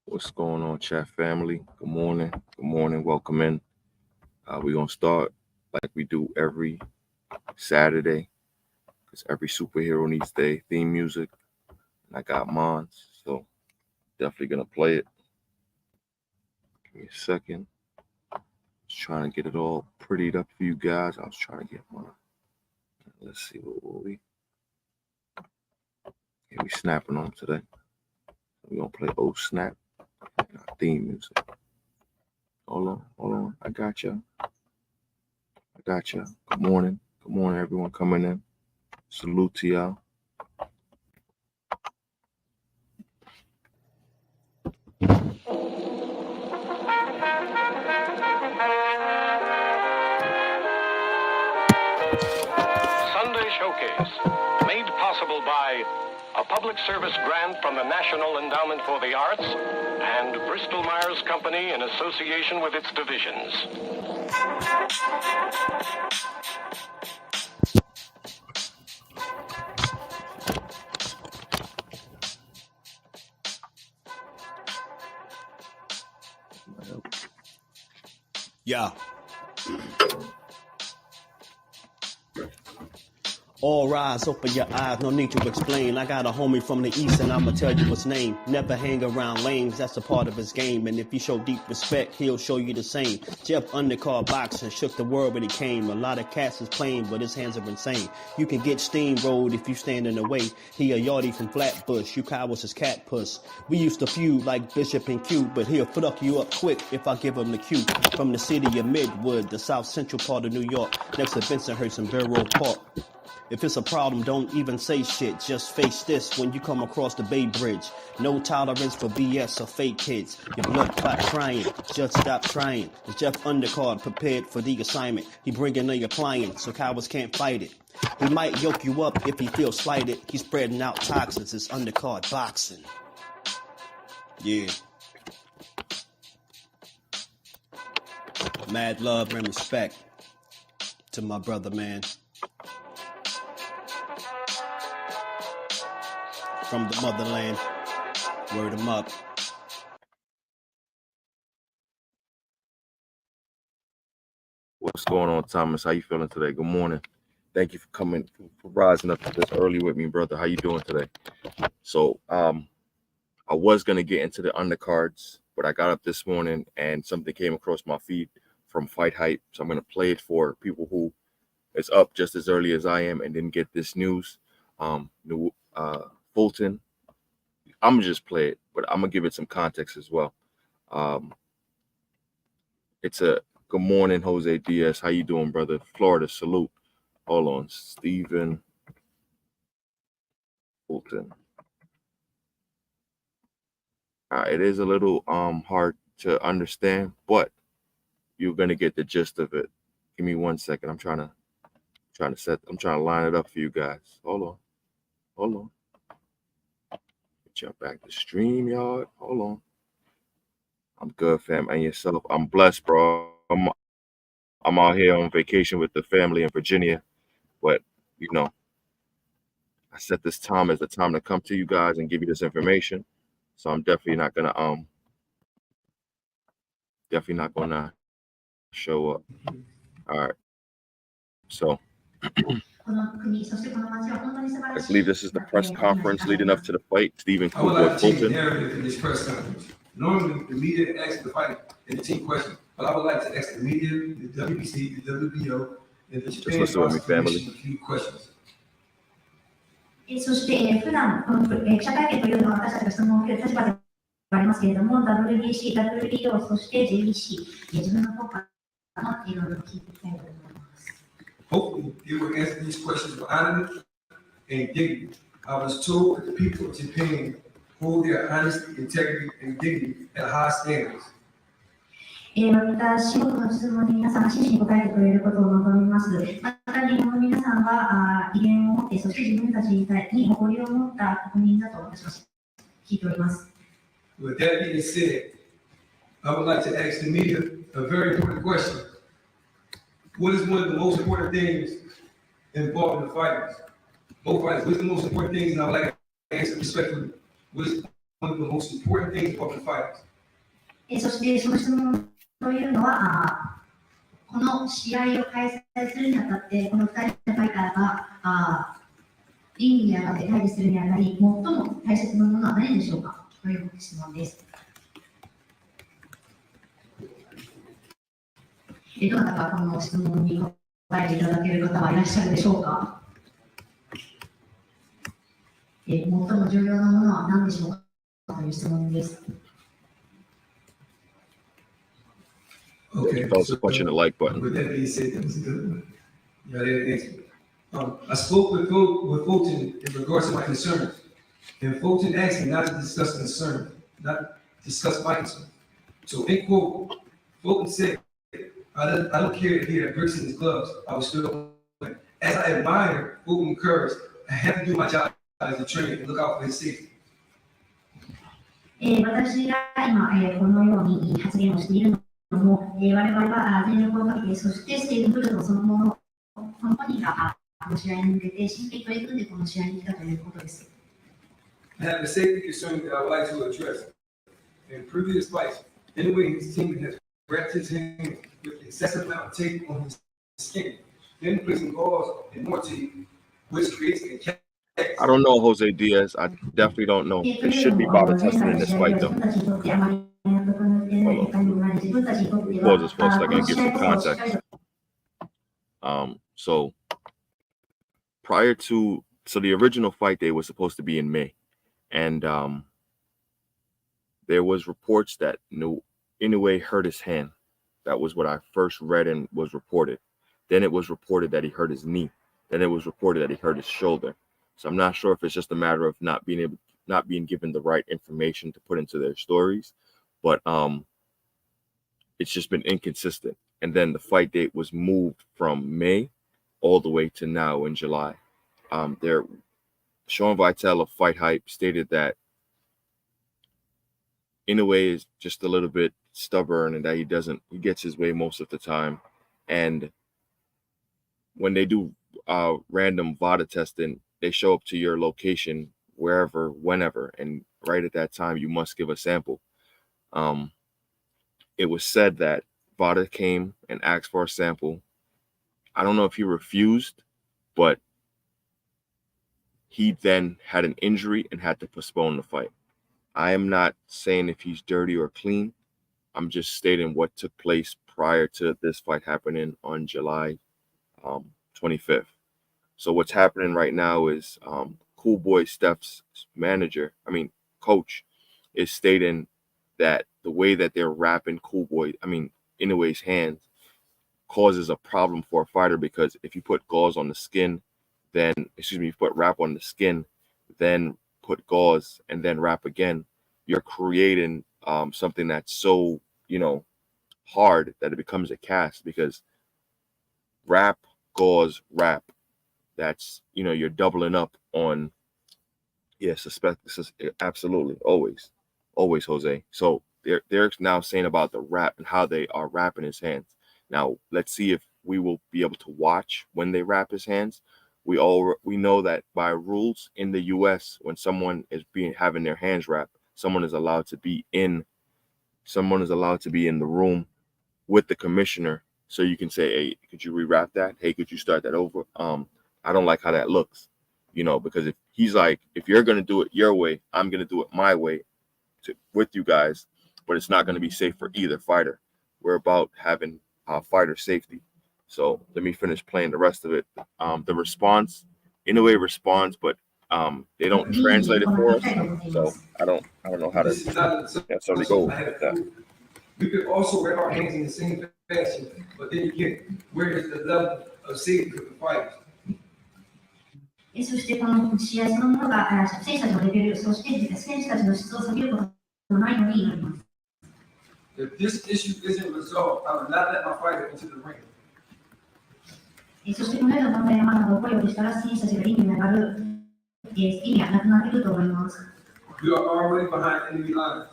What's going on, chat family? Good morning. Good morning. Welcome in. We're going to start like we do every Saturday because every superhero needs their theme music. And I got mine, so definitely going to play it. Give me a second. Just trying to get it all prettied up for you guys. I was trying to get mine. Let's see what we. Yeah, we snapping on today. We're going to play Oh Snap and our theme music. Hold on. I got you. Good morning. Good morning, everyone coming in. Salute to y'all. Sunday Showcase, made possible by a public service grant from the National Endowment for the Arts and Bristol Myers Company in association with its divisions. Yeah. All rise, open your eyes, no need to explain. I got a homie from the east and I'ma tell you his name. Never hang around lames, that's a part of his game. And if you show deep respect, he'll show you the same. Jeff undercard boxing, shook the world when he came. A lot of cats is playing, but his hands are insane. You can get steamrolled if you stand in the way. He a yardie from Flatbush, you cowards his cat puss. We used to feud like Bishop and Q, but he'll fuck you up quick if I give him the cue. From the city of Midwood, the south central part of New York, next to Bensonhurst and Borough Park. If it's a problem, don't even say shit. Just face this when you come across the Bay Bridge. No tolerance for BS or fake kids. Your blood clot crying. Just stop trying. It's Jeff Undercard prepared for the assignment. He bringing a appliance so cowards can't fight it. He might yoke you up if he feels slighted. He's spreading out toxins. It's undercard boxing. Yeah. Mad love and respect to my brother, man. From the motherland, word him up. What's going on, Thomas? How you feeling today? Good morning. Thank you for coming, for rising up this early with me, brother. How you doing today? So, I was gonna get into the undercards, but I got up this morning and something came across my feed from Fight Hype. So I'm gonna play it for people who is up just as early as I am and didn't get this news. Fulton. I'm gonna just play it, but I'm gonna give it some context as well. It's a good morning, Jose Diaz. How you doing, brother? Florida, salute. Hold on, Stephen Fulton. It is a little hard to understand, but you're gonna get the gist of it. Give me 1 second. I'm trying to line it up for you guys. Hold on. Jump back to StreamYard. Hold on. I'm good, fam. And yourself? I'm blessed, bro. I'm out here on vacation with the family in Virginia, but I set this time as the time to come to you guys and give you this information. So I'm definitely not gonna show up. All right. So I believe this is the press conference leading up to the fight. Stephen Fulton. This press conference. Normally, the media asks the fight and the team questions, but I would like to ask the media, the WBC, the WBO, and the Japan Boxing Commission a few questions. そして、普段この記者会見というのは私たちが質問を受ける立場ではありますけれども、WBC、WBO、そして JBC、自分の方からいろいろ聞いていきたいと思います。Hopefully, you will answer these questions with honesty and dignity. I was told that the people of Japan hold their honesty, integrity, and dignity at high standards. 私の質問に皆さんが真摯に答えてくれることを望みます。また、日本の皆さんは威厳を持って、そして自分たちに誇りを持った国民だと私は聞いております。With that being said, I would like to ask the media a very important question. What is one of the most important things involved in the fighters? Both fighters, what is the most important things? And I would like to answer respectfully. What is of the most important things of the fighters. そしてその質問というのは、この試合を開催するにあたって、この2人のファイターがリングに上がって対峙するにあたり、最も大切なものは何でしょうかという質問です。どなたかこの質問に答えていただける方はいらっしゃるでしょうか。最も重要なものは何でしょうかという質問です。Okay, so punching the like button. With that being said, that was a good one. Yeah, that answer. I spoke with Fulton in regards to my concerns, and Fulton asked me not to discuss concerns, not discuss my concerns. So, in quote, Fulton said, I don't care if he had bricks in his gloves. I was still playing. As I admire Fulton's courage, I have to do my job as a trainer and look out for his safety. 私が今、このように発言をしているのも、我々は全力をかけて、そしてステージブルドそのもの、この本人がこの試合に向けて真剣に取り組んでこの試合に来たということです。I have a safety concern that I would like to address. In previous fights, anyway, his team has wrapped his hand with excessive amount of tape on his skin, then placing gauze and more tape, which creates a cast. I don't know, Jose Diaz. I definitely don't know. There should be bottle testing in this fight, though. Pause this for a second and give some context. So prior to, the original fight day was supposed to be in May, and there was reports that Inoue hurt his hand. That was what I first read and was reported. Then it was reported that he hurt his knee. Then it was reported that he hurt his shoulder. So I'm not sure if it's just a matter of not being given the right information to put into their stories, but it's just been inconsistent. And then the fight date was moved from May all the way to now in July. Sean Vitale of Fight Hype stated that Inoue is just a little bit stubborn and that he gets his way most of the time. And when they do random VADA testing, they show up to your location wherever, whenever, and right at that time you must give a sample. It was said that VADA came and asked for a sample. I don't know if he refused, but he then had an injury and had to postpone the fight. I am not saying if he's dirty or clean. I'm just stating what took place prior to this fight happening on July 25th. So what's happening right now is Cool Boy Steph's coach, is stating that the way that they're wrapping Inoue's hands causes a problem for a fighter, because if you put gauze on the skin, you put wrap on the skin, then put gauze and then wrap again, you're creating something that's so, hard that it becomes a cast, because wrap, gauze, wrap, that's, you're doubling up on, absolutely, always, Jose. So they're now saying about the wrap and how they are wrapping his hands. Now, let's see if we will be able to watch when they wrap his hands. We know that by rules in the U.S., when someone is having their hands wrapped, someone is allowed to be in the room with the commissioner, so you can say, hey, could you rewrap that? Hey, could you start that over? I don't like how that looks, because if he's like, if you're going to do it your way, I'm going to do it my way with you guys, but it's not going to be safe for either fighter. We're about having fighter safety. So let me finish playing the rest of it. The response, Inoue responds, but they don't translate it for us. So I don't know how to necessarily go with that. We could also wrap our hands in the same fashion, but then again, where is the level of safety for the fighters? そしてこの試合そのものが選手たちのレベル、そして選手たちの質を下げることのないのになります。If this issue isn't resolved, I will not let my fighter into the ring. そしてこのような問題がまだ起こるようでしたら、選手たちがリングに上がる意味はなくなってくると思います。We are already behind enemy lines.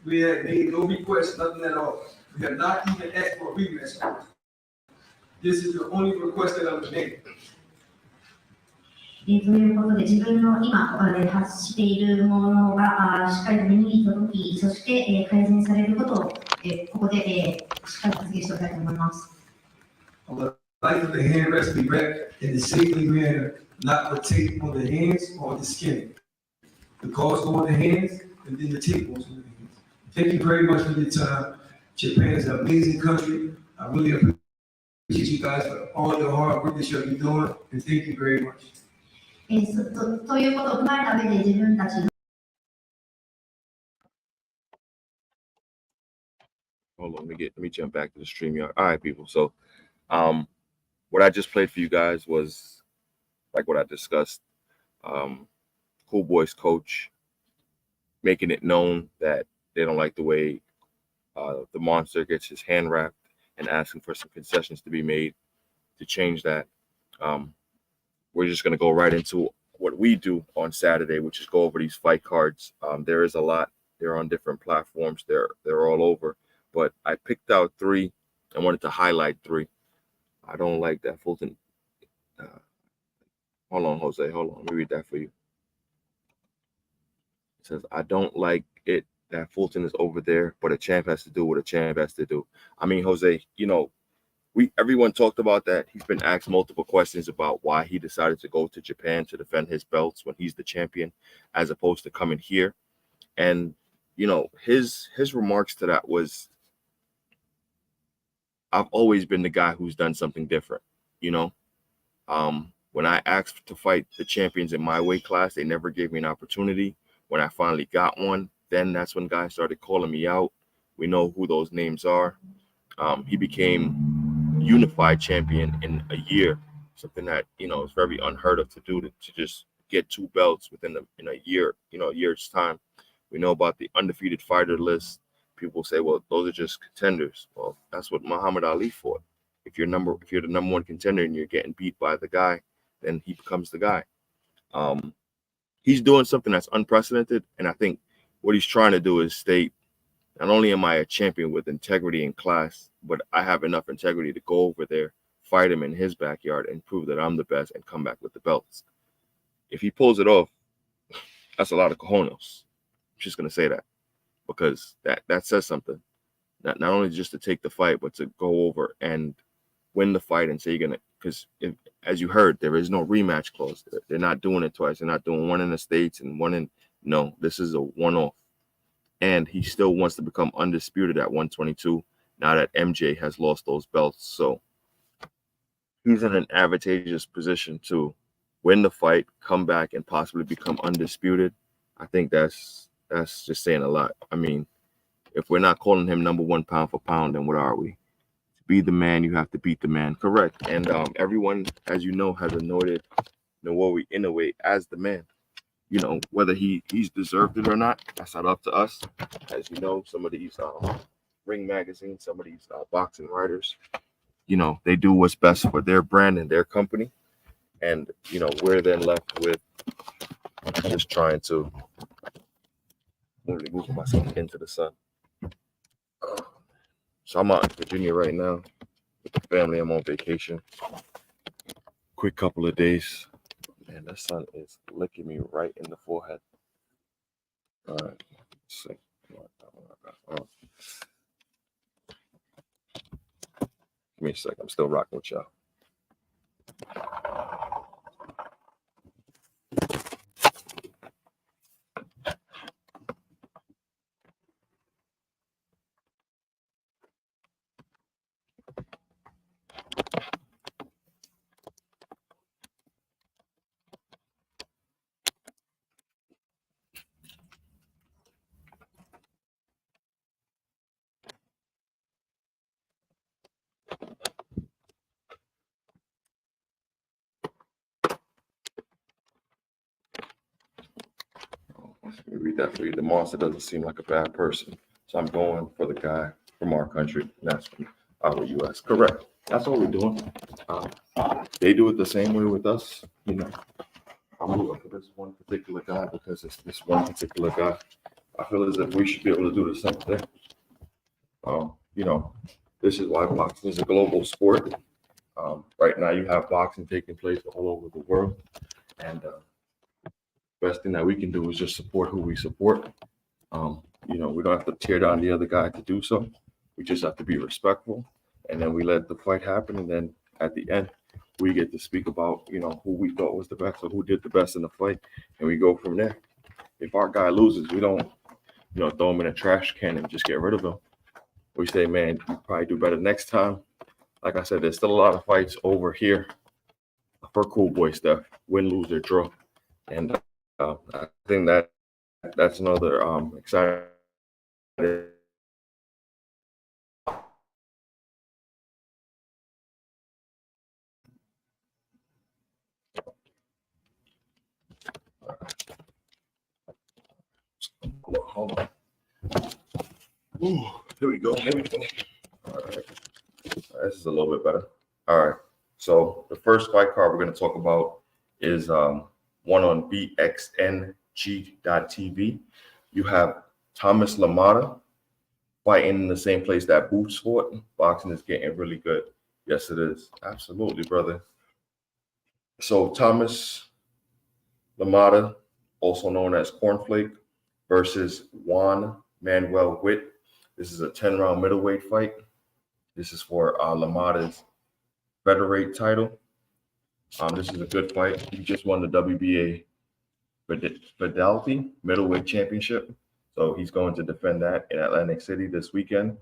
We have made no request, nothing at all. We have not even asked for a rematch. This is the only request that I was made. ということで、自分の今発しているものがしっかりと耳に届き、そして、改善されることを、ここで、しっかり発言しておきたいと思います。I would like for the hand rest to be wrapped in a safely manner, not with tape on the hands or the skin. The gauze go on the hands, and then the tape goes on the hands. Thank you very much for your time. Japan is an amazing country. I really appreciate you guys for all your hard work that you'll be doing, and thank you very much. ということを踏まえた上で自分たちの Hold on, let me jump back to the StreamYard. All right, people. So, what I just played for you guys was like what I discussed. Cool Boys coach making it known that they don't like the way the monster gets his hand wrapped and asking for some concessions to be made to change that. We're just going to go right into what we do on Saturday, which is go over these fight cards. There is a lot. They're on different platforms. They're all over. But I picked out 3 and wanted to highlight 3. I don't like that Fulton. Hold on, Jose. Hold on. Let me read that for you. It says, I don't like it that Fulton is over there, but a champ has to do what a champ has to do. I mean, Jose, you know, everyone talked about that. He's been asked multiple questions about why he decided to go to Japan to defend his belts when he's the champion, as opposed to coming here. And, you know, his remarks to that was, I've always been the guy who's done something different, you know. When I asked to fight the champions in my weight class, they never gave me an opportunity. When I finally got one, then that's when guys started calling me out. We know who those names are. He became unified champion in a year, something that, you know, is very unheard of to do, to just get 2 belts within in a year, you know, a year's time. We know about the undefeated fighter list. People say, well, those are just contenders. Well, that's what Muhammad Ali fought. If you're the number 1 contender and you're getting beat by the guy, then he becomes the guy. He's doing something that's unprecedented, and I think what he's trying to do is state, not only am I a champion with integrity in class, but I have enough integrity to go over there, fight him in his backyard, and prove that I'm the best and come back with the belts. If he pulls it off, that's a lot of cojones. I'm just gonna say that, because that says something. Not only just to take the fight, but to go over and win the fight and say you're gonna, because as you heard, there is no rematch clause. They're not doing it twice. They're not doing one in the States and one in, no, this is a one-off. And he still wants to become undisputed at 122 now that MJ has lost those belts. So he's in an advantageous position to win the fight, come back, and possibly become undisputed. I think that's just saying a lot. I mean, if we're not calling him number 1 pound for pound, then what are we? To be the man, you have to beat the man. Correct. And everyone, as you know, has anointed Nawowi Inoue as the man. You know, whether he's deserved it or not, that's not up to us. As you know, some of these Ring Magazine, some of these boxing writers, you know, they do what's best for their brand and their company. And, you know, we're then left with just trying to literally move myself into the sun. So I'm out in Virginia right now with the family. I'm on vacation. Quick couple of days. Man, the sun is licking me right in the forehead. All right. Let's see. Give me a sec. I'm still rocking with y'all. Let me read that for you. The monster doesn't seem like a bad person. So I'm going for the guy from our country. That's from our U.S. Correct. That's all we're doing. They do it the same way with us. You know, I'm looking for this one particular guy because it's this one particular guy. I feel as if we should be able to do the same thing. You know, this is why boxing is a global sport. Right now, you have boxing taking place all over the world. And best thing that we can do is just support who we support. We don't have to tear down the other guy to do so. We just have to be respectful, and then we let the fight happen. And then at the end, we get to speak about, who we thought was the best or who did the best in the fight, and we go from there. If our guy loses, we don't, throw him in a trash can and just get rid of him. We say, man, you probably do better next time. Like I said, there's still a lot of fights over here for Cool Boy stuff, win, lose, or draw. And I think that's another exciting. Hold on. Ooh, here we go. All right. This is a little bit better. All right. So the first fight card we're going to talk about is one on bxng.tv. You have Thomas Lamada fighting in the same place that Boots fought. Boxing is getting really good. Yes, it is. Absolutely, brother. So Thomas Lamada, also known as Cornflake, versus Juan Manuel Witt. This is a 10-round middleweight fight. This is for Lamada's featherweight title. This is a good fight. He just won the WBA Fidelity middleweight championship. So he's going to defend that in Atlantic City this weekend.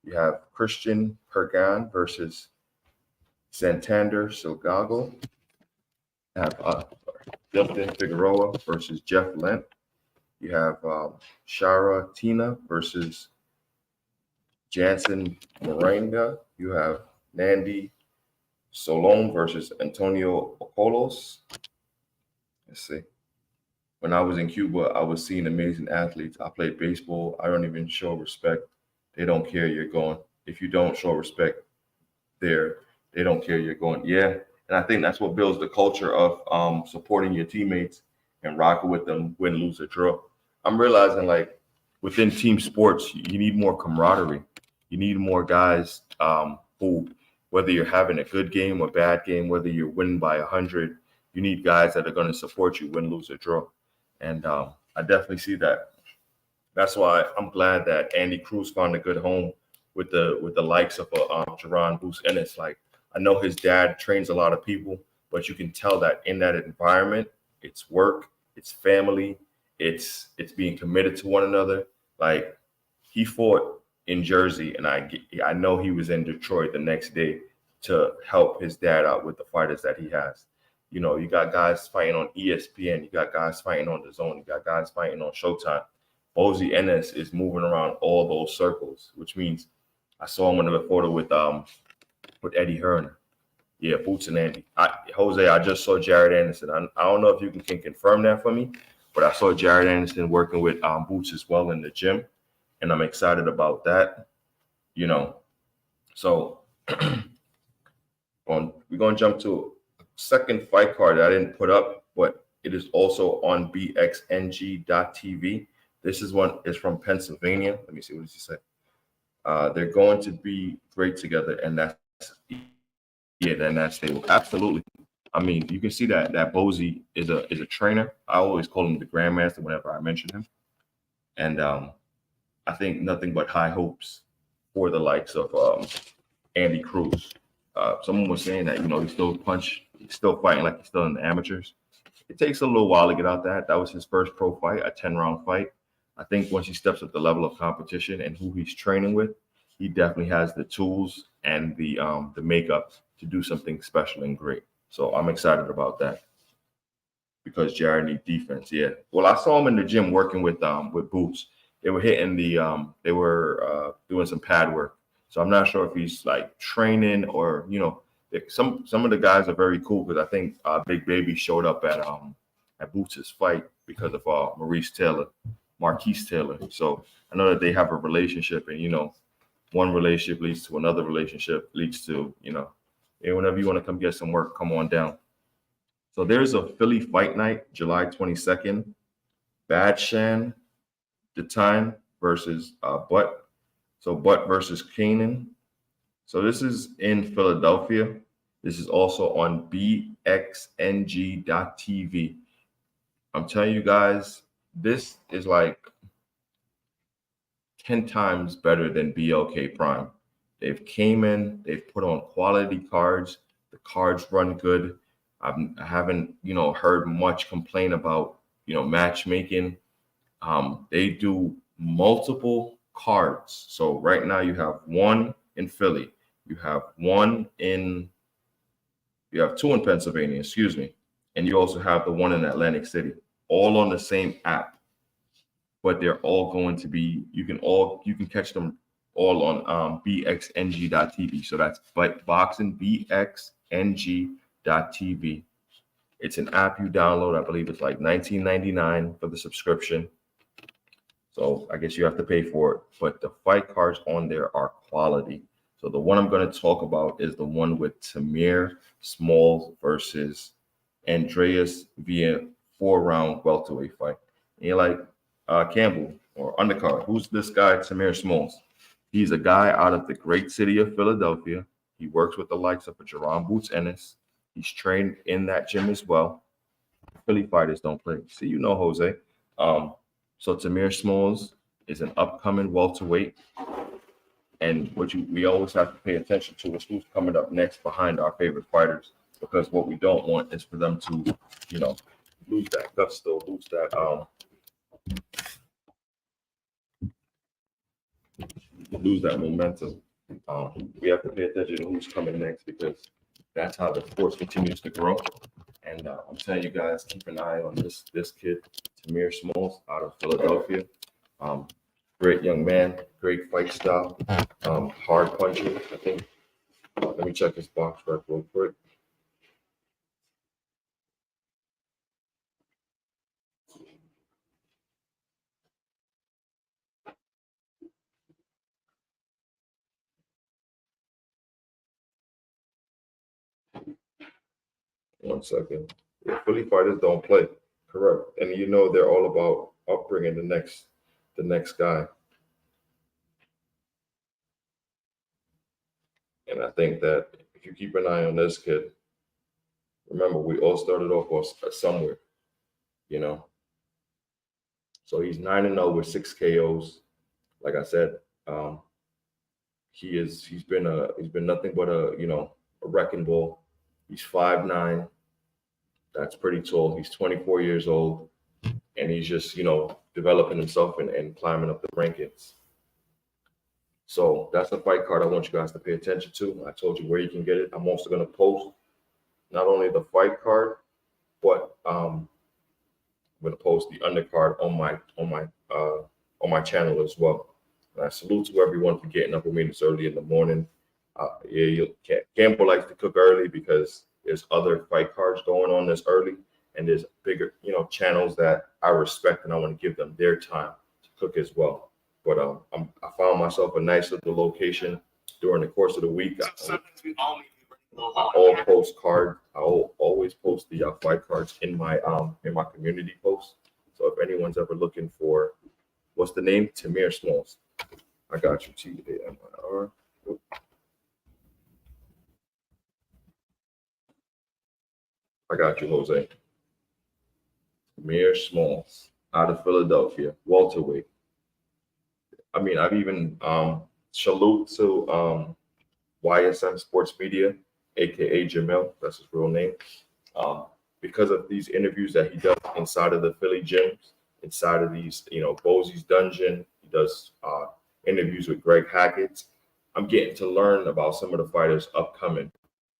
You have Christian Pergan versus Santander Silgago. You have Dilton Figueroa versus Jeff Lent. You have Shara Tina versus Jansen Moringa. You have Nandi Solon versus Antonio Ocolos. Let's see. When I was in Cuba, I was seeing amazing athletes. I played baseball. I don't even show respect. They don't care you're going. If you don't show respect there, they don't care you're going. Yeah. And I think that's what builds the culture of supporting your teammates and rocking with them, win, lose, or draw. I'm realizing, like, within team sports, you need more camaraderie. You need more guys who, whether you're having a good game or bad game, whether you're winning by 100, you need guys that are going to support you, win, lose, or draw. And I definitely see that. That's why I'm glad that Andy Cruz found a good home with the likes of Jerron Boots Ennis. Like, I know his dad trains a lot of people, but you can tell that in that environment, it's work, it's family, it's being committed to one another. Like, he fought in Jersey, and I know he was in Detroit the next day to help his dad out with the fighters that he has. You got guys fighting on ESPN, you got guys fighting on dazn, you got guys fighting on Showtime. Bozy Ennis is moving around all those circles, which means I saw him in the photo with Eddie Hearn. Yeah, Boots and Andy. Jose, I just saw Jared Anderson. I don't know if you can confirm that for me, but I saw Jared Anderson working with Boots as well in the gym, and I'm excited about that. So we're going to jump to a second fight card that I didn't put up, but it is also on bxng.tv. This is from Pennsylvania. Let me see, what does he say? They're going to be great together, and that's stable. Absolutely. I mean, you can see that Bozy is a trainer. I always call him the grandmaster whenever I mention him. And I think nothing but high hopes for the likes of Andy Cruz. Someone was saying that, he's still fighting like he's still in the amateurs. It takes a little while to get out that. That was his first pro fight, a 10-round fight. I think once he steps up the level of competition and who he's training with, he definitely has the tools and the makeup to do something special and great. So I'm excited about that because Jared needs defense. Yeah. Well, I saw him in the gym working with Boots. They were hitting they were doing some pad work. So I'm not sure if he's like training or, some of the guys are very cool because I think Big Baby showed up at Boots' fight because of Marquise Taylor. So I know that they have a relationship, and one relationship leads to another relationship, leads to, whenever you want to come get some work, come on down. So there's a Philly fight night, July 22nd. Badshan Detain versus Butt. So Butt versus Kanan. So this is in Philadelphia. This is also on bxng.tv. I'm telling you guys, this is like 10 times better than BLK Prime. They've came in, they've put on quality cards. The cards run good. I haven't, heard much complain about, matchmaking. They do multiple cards. So right now you have one in Philly, you have two in Pennsylvania, excuse me, and you also have the one in Atlantic City, all on the same app. But they're all going to be, you can catch them all on bxng.tv. So that's boxing bxng.tv. It's an app you download. I believe it's like $19.99 for the subscription. So I guess you have to pay for it. But the fight cards on there are quality. So the one I'm going to talk about is the one with Tamir Smalls versus Andreas via 4-round welterweight fight. And you're like, Campbell or undercard, who's this guy, Tamir Smalls? He's a guy out of the great city of Philadelphia. He works with the likes of Jerome Boots Ennis. He's trained in that gym as well. Philly fighters don't play. See, Jose. So Tamir Smalls is an upcoming welterweight. And we always have to pay attention to is who's coming up next behind our favorite fighters, because what we don't want is for them to, lose that gusto, lose that momentum. We have to pay attention to who's coming next, because that's how the sport continues to grow. And I'm telling you guys, keep an eye on this kid, Tamir Smalls, out of Philadelphia. Great young man, great fight style, hard puncher. I think. Let me check his box rep real quick. One second. Yeah, Philly fighters don't play. Correct. And they're all about upbringing the next guy. And I think that if you keep an eye on this kid, remember, we all started off somewhere, So he's 9-0 with 6 KOs. Like I said, he's been nothing but a wrecking ball. He's 5'9". That's pretty tall. He's 24 years old, and he's just, developing himself and climbing up the rankings. So that's the fight card I want you guys to pay attention to. I told you where you can get it. I'm also going to post not only the fight card, but I'm going to post the undercard on my channel as well. And I salute to everyone for getting up with me this early in the morning. Campbell likes to cook early because there's other fight cards going on this early, and there's bigger, channels that I respect, and I want to give them their time to cook as well. But I found myself a nice little location during the course of the week. I'll post cards. I'll always post the fight cards in my community post. So if anyone's ever looking for, what's the name? Tamir Smalls. I got you. Tamir. I got you, Jose. Tamir Smalls out of Philadelphia, welterweight. I mean, I've even salute to YSM Sports Media, aka Jamil, that's his real name, because of these interviews that he does inside of the Philly gyms, inside of these, Bosie's Dungeon. He does interviews with Greg Hackett. I'm getting to learn about some of the fighters upcoming.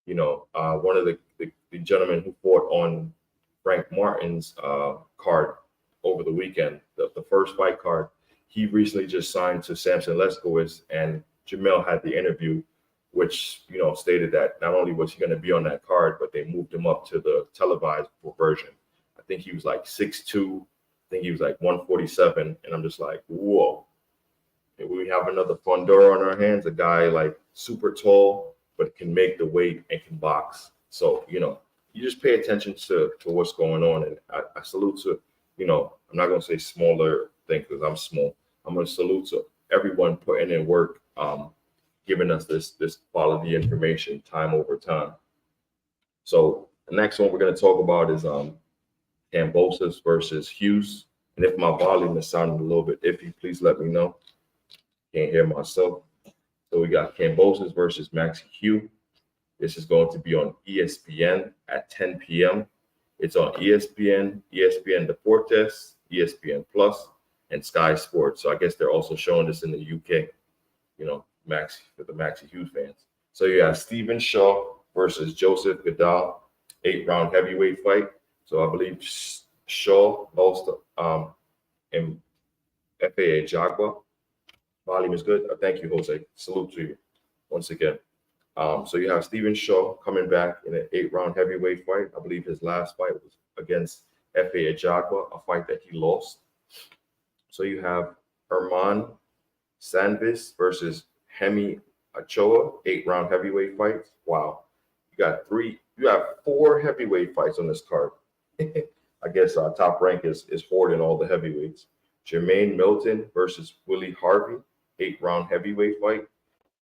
One of the gentlemen who fought on Frank Martin's card over the weekend, the first fight card, he recently just signed to Samson Leskowitz, and Jamel had the interview, which, stated that not only was he going to be on that card, but they moved him up to the televised version. I think he was like 6'2". I think he was like 147. And I'm just like, whoa. And we have another Fundora on our hands, a guy like super tall, but can make the weight and can box. So, you just pay attention to what's going on. And I salute to, I'm not going to say smaller thing because I'm small. I'm going to salute to everyone putting in work, giving us this quality information time over time. So the next one we're going to talk about is kambossas versus Hughes. And if my volume is sounding a little bit iffy, please let me know. Can't hear myself. So we got kambossas versus Maxi Hugh. This is going to be on ESPN at 10 p.m. It's on ESPN, ESPN Deportes, ESPN Plus, and Sky Sports. So I guess they're also showing this in the UK, you know, Maxi for the Maxi Hughes fans. So you have Stephen Shaw versus Joseph Goodall, 8-round heavyweight fight. So I believe Shaw lost in FAA Jaguar. Volume is good. Thank you, Jose. Salute to you once again. So you have Stephen Shaw coming back in an 8-round heavyweight fight. I believe his last fight was against FAA Jaguar, a fight that he lost. So you have Herman Sanvis versus Hemi Ochoa, 8-round heavyweight fights. Wow. You have 4 heavyweight fights on this card. I guess Top Rank is hoarding all the heavyweights. Jermaine Milton versus Willie Harvey, 8-round heavyweight fight.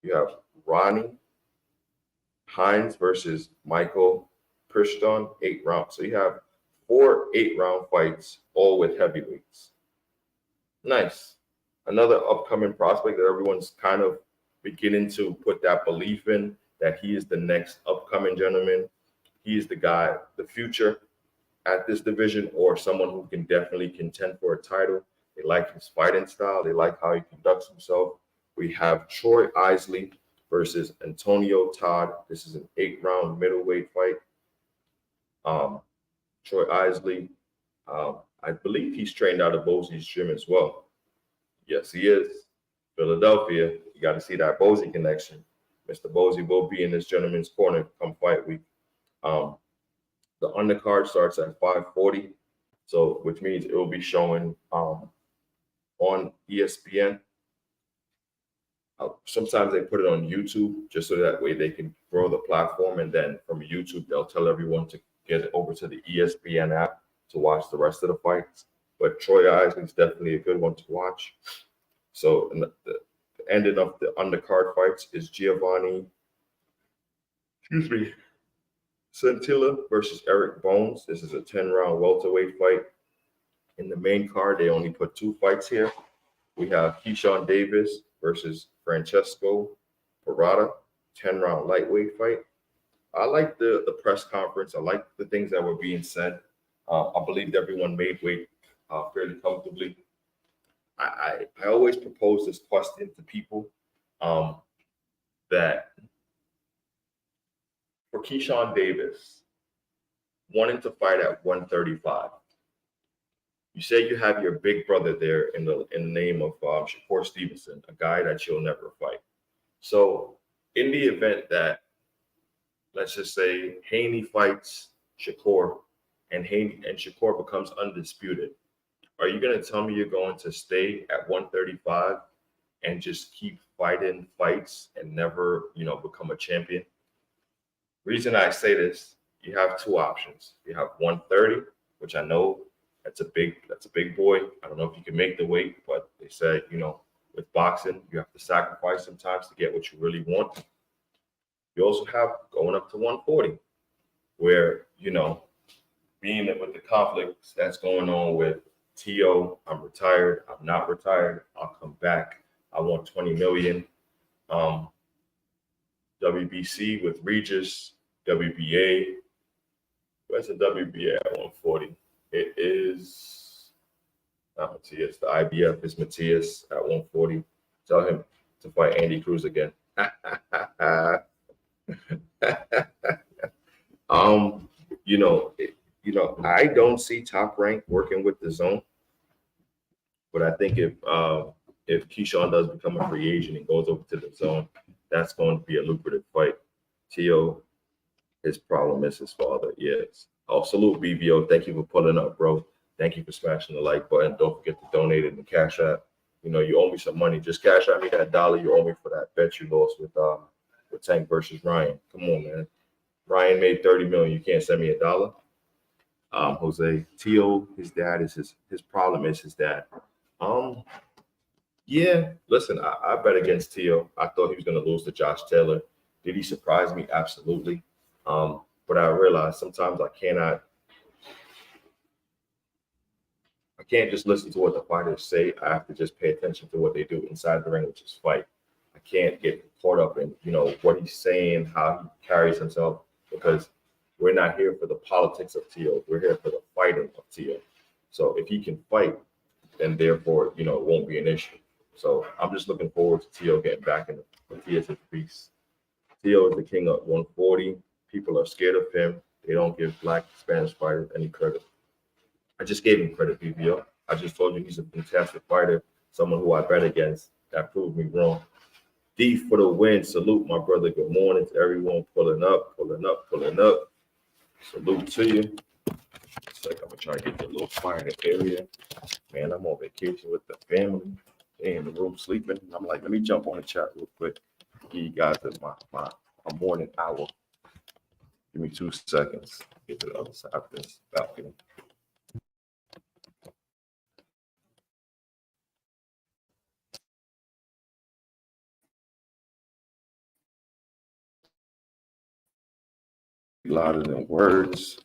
You have Ronnie Hines versus Michael Priston, 8 rounds. So you have 4 8-round fights, all with heavyweights. Nice. Another upcoming prospect that everyone's kind of beginning to put that belief in that he is the next upcoming gentleman. He is the guy, the future at this division, or someone who can definitely contend for a title. They like his fighting style. They like how he conducts himself. We have Troy Isley versus Antonio Todd. This is an 8-round middleweight fight. Troy Isley, I believe he's trained out of Bosie's gym as well. Yes, he is. Philadelphia, you got to see that Bosie connection. Mr. Bosie will be in this gentleman's corner come fight week. The undercard starts at 5:40, so which means it will be showing on ESPN. Sometimes they put it on YouTube just so that way they can grow the platform, and then from YouTube they'll tell everyone to get it over to the ESPN app to watch the rest of the fights. But Troy Isley is definitely a good one to watch. So the ending of the undercard fights is Giovanni, Santilla versus Eric Bones. This is a 10-round welterweight fight. In the main card, they only put 2 fights here. We have Keyshawn Davis versus Francesco Parada, 10-round lightweight fight. I like the press conference. I like the things that were being said. I believe everyone made weight fairly comfortably. I always propose this question to people that for Keyshawn Davis wanting to fight at 135, you say you have your big brother there in the name of Shakur Stevenson, a guy that you'll never fight. So in the event that, let's just say, Haney fights Shakur and Shakur becomes undisputed, are you going to tell me you're going to stay at 135 and just keep fighting fights and never, become a champion? Reason I say this, you have 2 options. You have 130, which I know that's a big boy. I don't know if you can make the weight, but they said, with boxing, you have to sacrifice sometimes to get what you really want. You also have going up to 140, where, being with the conflicts that's going on with T.O., I'm retired, I'm not retired, I'll come back, I want 20 million. WBC with Regis, WBA. Where's the WBA at 140? It is not Matias. The IBF is Matias at 140. Tell him to fight Andy Cruz again. I don't see Top Rank working with dazn, but I think if Keyshawn does become a free agent and goes over to dazn, that's going to be a lucrative fight. T.O., his problem is his father. Yes. Oh, salute BBO. Thank you for pulling up, bro. Thank you for smashing the like button. Don't forget to donate in the Cash App. You owe me some money. Just cash out me that $1 you owe me for that bet you lost with Tank versus Ryan. Come on, man. Ryan made 30 million. You can't send me $1. Jose, T.O., his dad is his problem is his dad. Yeah, listen, I bet against T.O. I thought he was going to lose to Josh Taylor. Did he surprise me? Absolutely. But what I realized sometimes I can't just listen to what the fighters say. I have to just pay attention to what they do inside the ring, which is fight. I can't get caught up in, what he's saying, how he carries himself, because we're not here for the politics of Tio. We're here for the fighting of Tio. So if he can fight, then therefore, it won't be an issue. So I'm just looking forward to Tio getting back in the TS's beast. Tio is the king of 140. People are scared of him. They don't give Black Spanish fighters any credit. I just gave him credit, BBO. I just told you he's a fantastic fighter, someone who I bet against. That proved me wrong. D for the win. Salute, my brother. Good morning to everyone pulling up. Salute to you. It's like I'm going to try to get the little fire in the area. Man, I'm on vacation with the family. They in the room sleeping. I'm like, let me jump on the chat real quick. Give you guys my morning hour. Give me 2 seconds. Get to the other side of this balcony. Louder than words.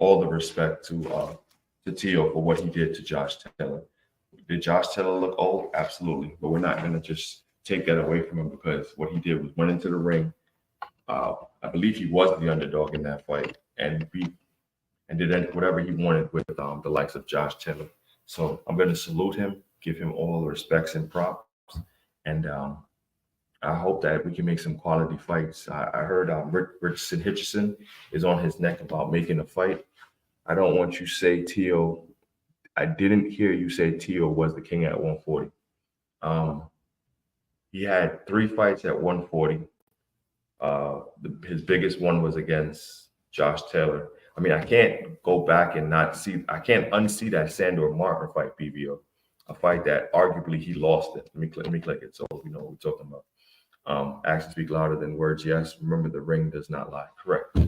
All the respect to Tio for what he did to Josh Taylor. Did Josh Taylor look old? Absolutely. But we're not going to just take that away from him, because what he did was went into the ring. I believe he was the underdog in that fight and beat and did whatever he wanted with the likes of Josh Taylor. So I'm going to salute him, give him all the respects and props. And I hope that we can make some quality fights. I heard Richardson Hitchison is on his neck about making a fight. I don't want you to say Tio. I didn't hear you say Tio was the king at 140. He had 3 fights at 140. His biggest one was against Josh Taylor. I mean, I can't go back and I can't unsee that Sandor Martin fight, BBO, a fight that arguably he lost it. Let me click it so we know what we're talking about. Actions speak louder than words. Yes, remember the ring does not lie. Correct.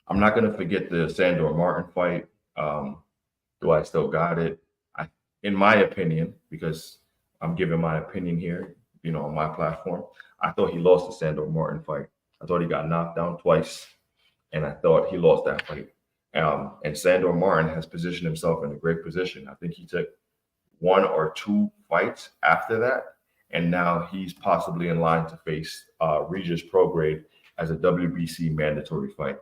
I'm not going to forget the Sandor Martin fight. Do I still got it? In my opinion, because I'm giving my opinion here, on my platform, I thought he lost the Sandor Martin fight. I thought he got knocked down twice, and I thought he lost that fight. And Sandor Martin has positioned himself in a great position. I think he took 1 or 2 fights after that, and now he's possibly in line to face Regis Prograde as a WBC mandatory fight.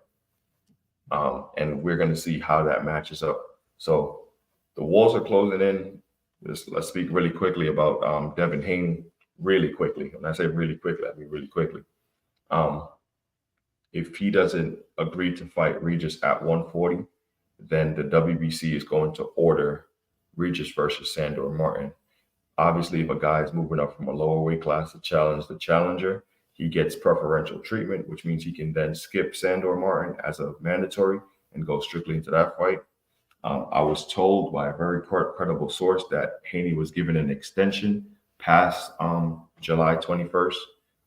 And we're going to see how that matches up. So the walls are closing in. Let's speak really quickly about Devin Haney really quickly. When I say really quickly, I mean really quickly. If he doesn't agree to fight Regis at 140, then the WBC is going to order Regis versus Sandor Martin. Obviously, if a guy is moving up from a lower weight class to challenge the challenger, he gets preferential treatment, which means he can then skip Sandor Martin as a mandatory and go strictly into that fight. I was told by a very credible source that Haney was given an extension past July 21st,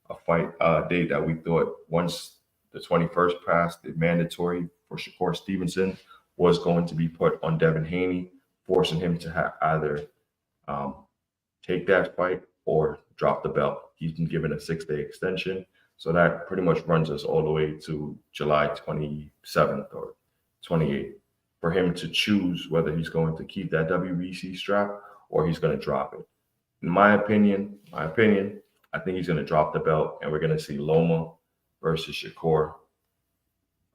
a fight date that we thought once the 21st passed, the mandatory for Shakur Stevenson was going to be put on Devin Haney, forcing him to have either take that fight or drop the belt. He's been given a 6-day extension. So that pretty much runs us all the way to July 27th or 28th for him to choose whether he's going to keep that WBC strap or he's going to drop it. In my opinion, I think he's going to drop the belt, and we're going to see Loma versus Shakur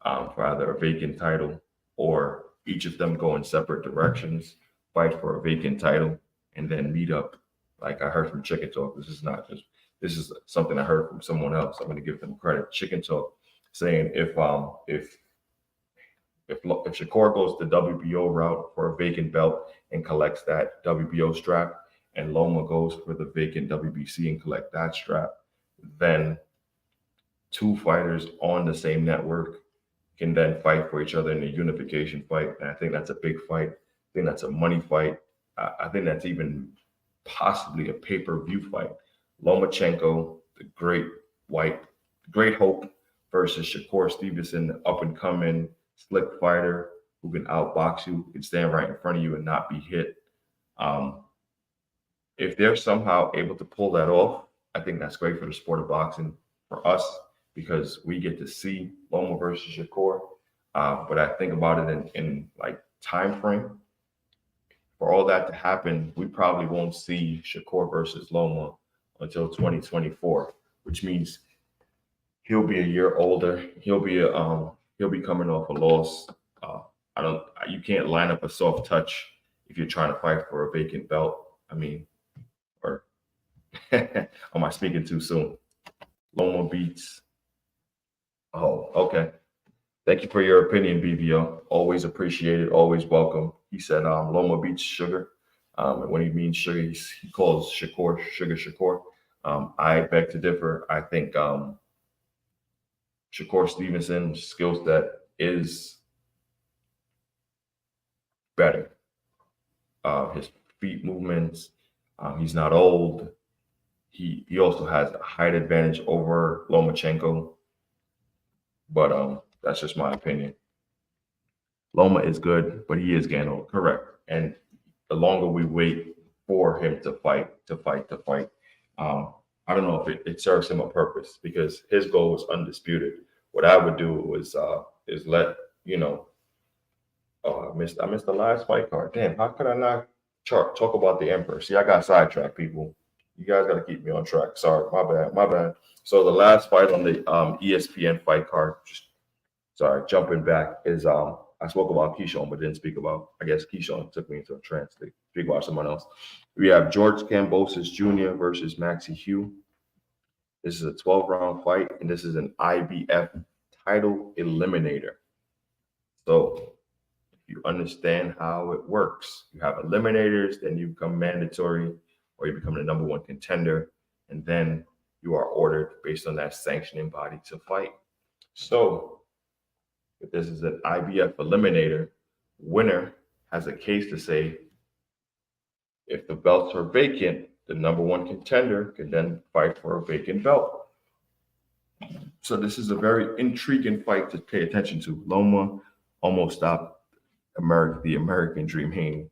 for either a vacant title or each of them go in separate directions, fight for a vacant title, and then meet up. Like I heard from Chicken Talk, this is something I heard from someone else. I'm going to give them credit. Chicken Talk saying if if Shakur goes the WBO route for a vacant belt and collects that WBO strap, and Loma goes for the vacant WBC and collect that strap, then two fighters on the same network can then fight for each other in a unification fight. And I think that's a big fight. I think that's a money fight. I think that's even possibly a pay-per-view fight. Lomachenko, the great hope, versus Shakur Stevenson, the up-and-coming slick fighter who can outbox you, can stand right in front of you and not be hit. If they're somehow able to pull that off, I think that's great for the sport of boxing, for us, because we get to see Loma versus Shakur. But I think about it in like time frame. For all that to happen, we probably won't see Shakur versus Loma until 2024, which means he'll be a year older. He'll be coming off a loss. You can't line up a soft touch if you're trying to fight for a vacant belt. I mean, or am I speaking too soon? Loma beats. Oh, okay. Thank you for your opinion, BVO. Always appreciated, always welcome. He said Loma beats Sugar. And when he means sugar, he calls Shakur Sugar Shakur. I beg to differ. I think Shakur Stevenson's skill set is better. His feet movements, he's not old. He also has a height advantage over Lomachenko. But that's just my opinion. Loma is good, but he is getting old. Correct. And the longer we wait for him to fight, I don't know if it serves him a purpose, because his goal was undisputed. What I would do was let, I missed the last fight card. Damn, how could I not talk about the Emperor? See, I got sidetracked, people. You guys got to keep me on track. Sorry, my bad. So the last fight on the ESPN fight card, jumping back, is I spoke about Keyshawn, but didn't speak about, I guess Keyshawn took me into a trance to speak about someone else. We have George Kambossa Jr. versus Maxi Hugh. This is a 12-round fight, and this is an IBF title eliminator. So if you understand how it works, you have eliminators, then you become mandatory, or you become the number one contender, and then you are ordered based on that sanctioning body to fight. So if this is an IBF eliminator, winner has a case to say, if the belts are vacant, the number one contender can then fight for a vacant belt. So this is a very intriguing fight to pay attention to. Loma almost stopped the American Dream Haney.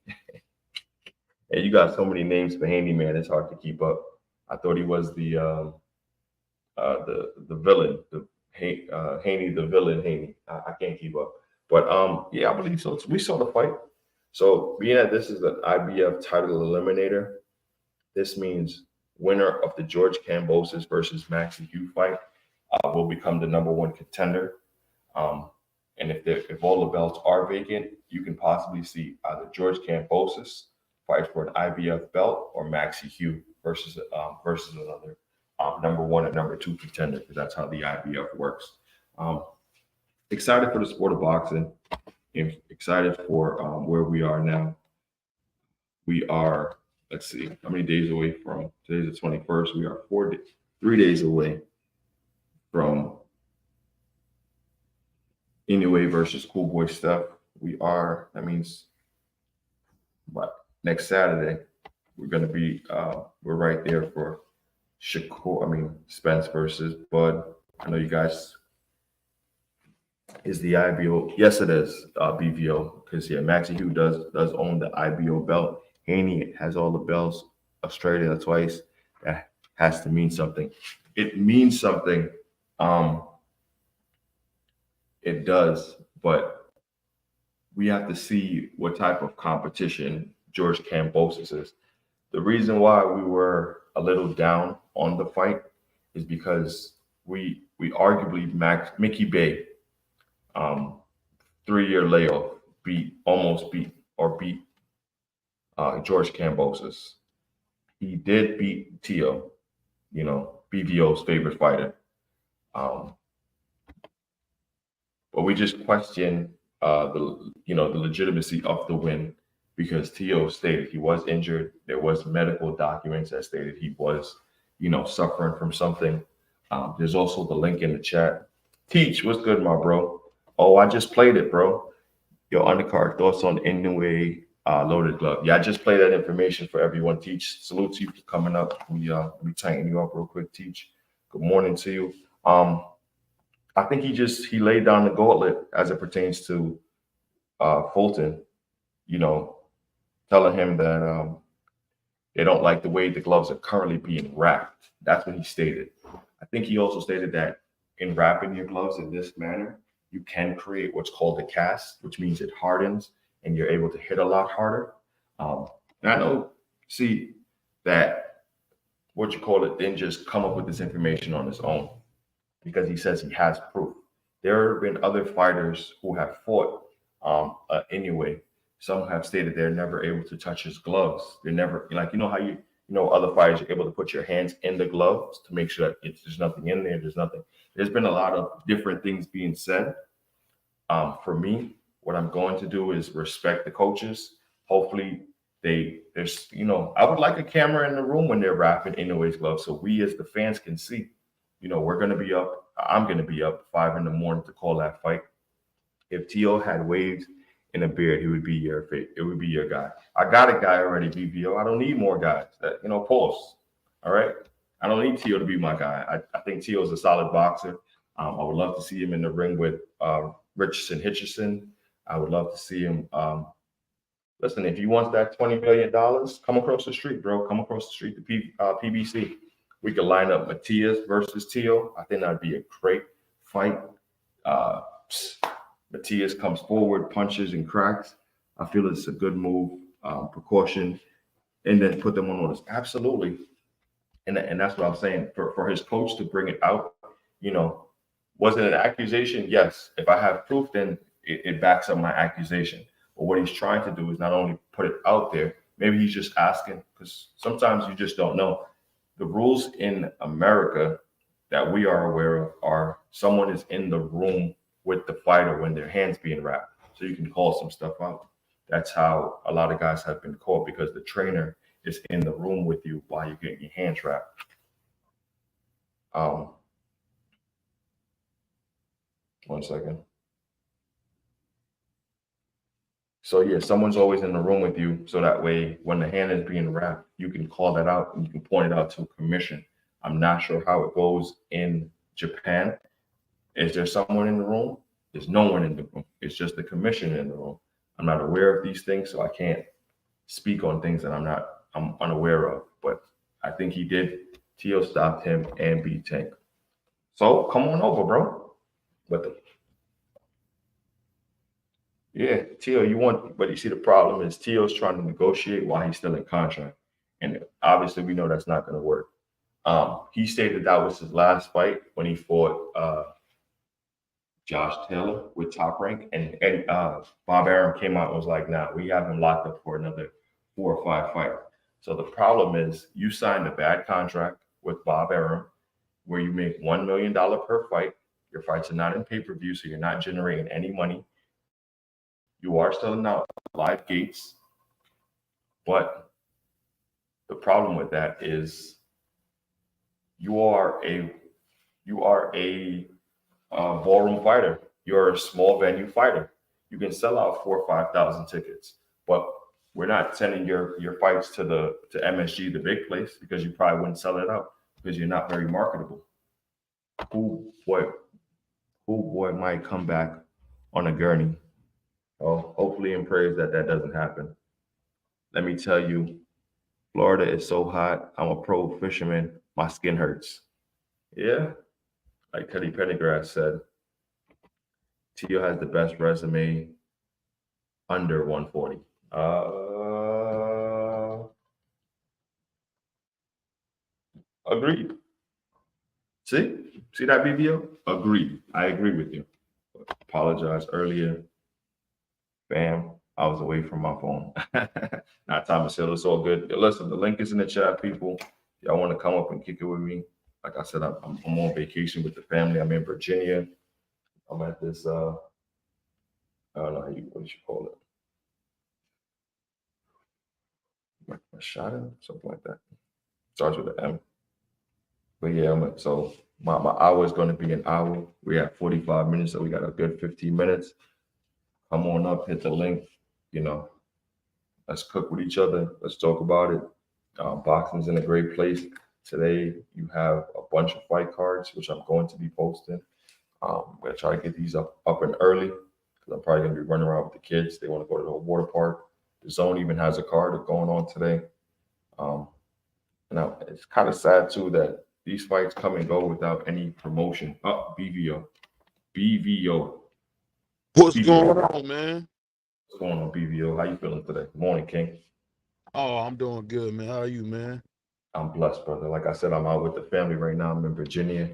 And you got so many names for Haney, man, it's hard to keep up. I thought he was the villain, Haney, the villain Haney. I can't keep up. But yeah, I believe so. We saw the fight. So being that this is an IBF title eliminator, this means winner of the George Kambossa versus Maxi Hugh fight will become the number one contender. And if all the belts are vacant, you can possibly see either George Kambossa fight for an IBF belt, or Maxi Hugh versus another number one and number two contender, because that's how the IBF works. Excited for the sport of boxing. Excited for where we are now. We are, let's see, how many days away from, today's the 21st. We are 3 days away from Inoue versus Cool Boy Steph. That means what? Next Saturday, we're going to be, we're right there for Spence versus Bud. I know you guys, is the IBO. Yes, it is BVO, because Maxi Hugh does own the IBO belt. Haney has all the belts. Australia twice. That has to mean something. It means something. It does, but we have to see what type of competition George Kambossa is. The reason why we were a little down on the fight is because we arguably Mickey Bay, 3-year layoff, beat George Kambossa. He did beat Tio, BVO's favorite fighter. But we just question the legitimacy of the win, because Tio stated he was injured. There was medical documents that stated he was, suffering from something. There's also the link in the chat. Teach, what's good, my bro? Oh, I just played it, bro. Your undercard thoughts on Inoue loaded glove. Yeah, I just played that information for everyone. Teach, salute to you for coming up. We tighten you up real quick. Teach, good morning to you. I think he laid down the gauntlet as it pertains to Fulton, telling him that they don't like the way the gloves are currently being wrapped. That's what he stated. I think he also stated that in wrapping your gloves in this manner, you can create what's called a cast, which means it hardens and you're able to hit a lot harder. And I know, see, that didn't just come up with this information on his own, because he says he has proof. There have been other fighters who have fought anyway. Some have stated they're never able to touch his gloves. They're never, like, how other fighters are able to put your hands in the gloves to make sure that there's nothing in there. There's nothing. There's been a lot of different things being said. For me, what I'm going to do is respect the coaches. Hopefully I would like a camera in the room when they're wrapping Inoue's gloves, so we as the fans can see. We're going to be up. I'm going to be up 5 a.m. to call that fight. If Tio had waves in a beard, he would be your fate. It would be your guy. I got a guy already, BBO. I don't need more guys. Pause. All right. I don't need Tio to be my guy. I think Tio is a solid boxer. I would love to see him in the ring with Richardson Hitchison. I would love to see him. Listen, if he wants that $20 million, come across the street, bro. Come across the street to PBC. We could line up Matias versus Tio. I think that'd be a great fight. Matias comes forward, punches and cracks. I feel it's a good move, precaution, and then put them on notice. Absolutely. And that's what I'm saying. For his coach to bring it out, was it an accusation? Yes. If I have proof, then it backs up my accusation. But what he's trying to do is not only put it out there, maybe he's just asking, because sometimes you just don't know. The rules in America that we are aware of are someone is in the room with the fighter when their hands being wrapped. So you can call some stuff out. That's how a lot of guys have been caught, because the trainer is in the room with you while you're getting your hands wrapped. One second. So yeah, someone's always in the room with you, so that way when the hand is being wrapped, you can call that out and you can point it out to a commission. I'm not sure how it goes in Japan. Is there someone in the room? There's no one in the room. It's just the commission in the room. I'm not aware of these things, so I can't speak on things that I'm unaware of. But I think he did. Tio stopped him and beat Tank. So come on over, bro. Yeah, Tio, but you see, the problem is Tio's trying to negotiate while he's still in contract. And obviously we know that's not going to work. He stated that was his last fight when he fought Josh Taylor with Top Rank. And Bob Arum came out and was like, nah, we have him locked up for another 4 or 5 fights. So the problem is you signed a bad contract with Bob Arum where you make $1 million per fight. Your fights are not in pay-per-view, so you're not generating any money. You are still in live gates, but the problem with that is you are a ballroom fighter. You're a small venue fighter. You can sell out 4,000 or 5,000 tickets, but we're not sending your fights to MSG, the big place, because you probably wouldn't sell it out because you're not very marketable. Who boy might come back on a gurney. Oh, hopefully and praise that doesn't happen. Let me tell you, Florida is so hot. I'm a pro fisherman. My skin hurts. Yeah, like Teddy Pendergrass said, Tio has the best resume under 140. Agreed. See that, BBO? Agreed. I agree with you. Apologize earlier. Bam, I was away from my phone. Not Thomas Hill. It's all good. Listen, the link is in the chat, people. Y'all want to come up and kick it with me? Like I said, I'm on vacation with the family. I'm in Virginia. I'm at this I don't know what you call it. Machado, something like that. Starts with an M. But yeah, so my hour is going to be an hour. We have 45 minutes, so we got a good 15 minutes. Come on up, hit the link. Let's cook with each other. Let's talk about it. Boxing's in a great place. Today, you have a bunch of fight cards, which I'm going to be posting. I'm going to try to get these up and early because I'm probably going to be running around with the kids. They want to go to the water park. DAZN even has a card going on today. Now, it's kind of sad, too, that these fights come and go without any promotion. BVO. What's going on, man? What's going on, BVO? How you feeling today? Morning, King. Oh, I'm doing good, man. How are you, man? I'm blessed, brother. Like I said, I'm out with the family right now. I'm in Virginia,